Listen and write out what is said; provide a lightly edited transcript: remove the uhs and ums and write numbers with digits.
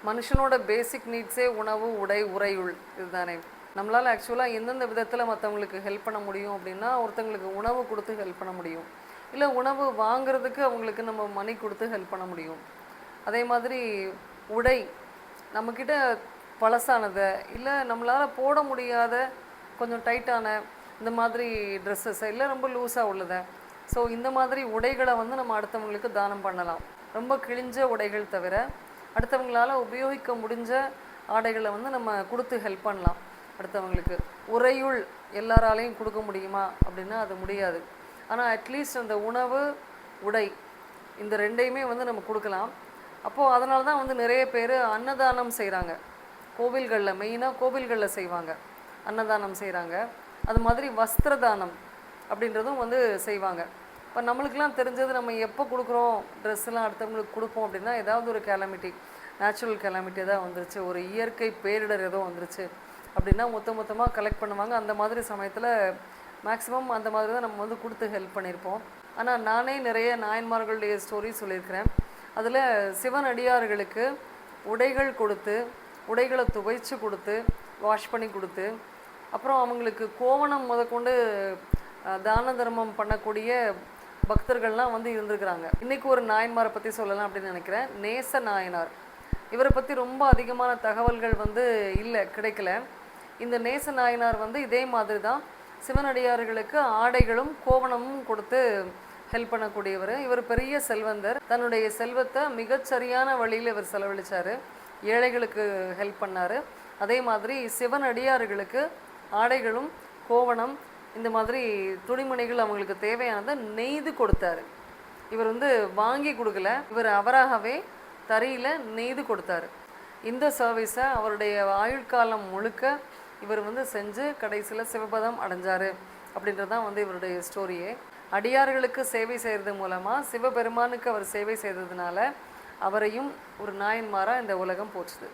மனுஷனோட பேசிக் நீட்ஸே உணவு, உடை, உறையுள் இதுதானே. நம்மளால் ஆக்சுவலாக எந்தெந்த விதத்தில் மற்றவங்களுக்கு ஹெல்ப் பண்ண முடியும் அப்படின்னா, ஒருத்தங்களுக்கு உணவு கொடுத்து ஹெல்ப் பண்ண முடியும், இல்லை உணவு வாங்குறதுக்கு அவங்களுக்கு நம்ம மணி கொடுத்து ஹெல்ப் பண்ண முடியும். அதே மாதிரி உடை, நம்மக்கிட்ட பழசானதை இல்லை நம்மளால் போட முடியாத கொஞ்சம் டைட்டான இந்த மாதிரி ட்ரெஸ்ஸஸை இல்லை ரொம்ப லூஸாக உள்ளதை, ஸோ இந்த மாதிரி உடைகளை வந்து நம்ம அடுத்தவங்களுக்கு தானம் பண்ணலாம். ரொம்ப கிழிஞ்ச உடைகள் தவிர அடுத்தவங்களால் உபயோகிக்க முடிஞ்ச ஆடைகளை வந்து நம்ம கொடுத்து ஹெல்ப் பண்ணலாம் அடுத்தவங்களுக்கு. உறையுள் எல்லாராலையும் கொடுக்க முடியுமா அப்படின்னா அது முடியாது. ஆனால் அட்லீஸ்ட் அந்த உணவு, உடை இந்த ரெண்டையுமே வந்து நம்ம கொடுக்கலாம். அப்போது அதனால தான் வந்து நிறைய பேர் அன்னதானம் செய்கிறாங்க. கோவில்களில், மெயினாக கோவில்களில் செய்வாங்க, அன்னதானம் செய்கிறாங்க. அது மாதிரி வஸ்திர தானம் அப்படின்றதும் வந்து செய்வாங்க. இப்போ நம்மளுக்கெலாம் தெரிஞ்சது, நம்ம எப்போ கொடுக்குறோம் ட்ரெஸ்ஸெலாம் அடுத்தவங்களுக்கு கொடுப்போம் அப்படின்னா, ஏதாவது ஒரு கேலமிட்டி, நேச்சுரல் கேலமிட்டி ஏதாவது வந்துருச்சு, ஒரு இயற்கை பேரிடர் ஏதோ வந்துருச்சு அப்படின்னா மொத்தமாக கலெக்ட் பண்ணுவாங்க. அந்த மாதிரி சமயத்தில் மேக்ஸிமம் அந்த மாதிரி தான் நம்ம வந்து கொடுத்து ஹெல்ப் பண்ணியிருப்போம். ஆனால் நானே நிறைய நாயன்மார்களுடைய ஸ்டோரி சொல்லியிருக்கிறேன். அதில் சிவனடியார்களுக்கு உடைகள் கொடுத்து, உடைகளை துவைச்சு கொடுத்து, வாஷ் பண்ணி கொடுத்து, அப்புறம் அவங்களுக்கு கோவணம் முதற்கொண்டு தான தர்மம் பண்ணக்கூடிய பக்தர்கள்லாம் வந்து இருந்திருக்கிறாங்க. இன்றைக்கி ஒரு நாயன்மாரை பற்றி சொல்லலாம் அப்படின்னு நினைக்கிறேன். நேச நாயனார். இவரை பற்றி ரொம்ப அதிகமான தகவல்கள் வந்து கிடைக்கல. இந்த நேச நாயனார் வந்து இதே மாதிரி தான் சிவனடியார்களுக்கு ஆடைகளும் கோவணமும் கொடுத்து ஹெல்ப் பண்ணக்கூடியவர். இவர் பெரிய செல்வந்தர். தன்னுடைய செல்வத்தை மிகச்சரியான வழியில் இவர் செலவழித்தார். ஏழைகளுக்கு ஹெல்ப் பண்ணார். அதே மாதிரி சிவனடியார்களுக்கு ஆடைகளும் கோவணம் இந்த மாதிரி துணிமணிகள் அவங்களுக்கு தேவையானதை நெய்து கொடுத்தாரு. இவர் வந்து வாங்கி கொடுக்கல, இவர் அவராகவே தறியில் நெய்து கொடுத்தாரு. இந்த சர்வீஸை அவருடைய ஆயுட்காலம் முழுக்க இவர் வந்து செஞ்சு கடைசியில் சிவபதம் அடைஞ்சார் அப்படின்றதான் வந்து இவருடைய ஸ்டோரியே. அடியார்களுக்கு சேவை செய்கிறது மூலமாக சிவபெருமானுக்கு அவர் சேவை செய்ததுனால அவரையும் ஒரு நாயன்மாராக இந்த உலகம் போற்றுது.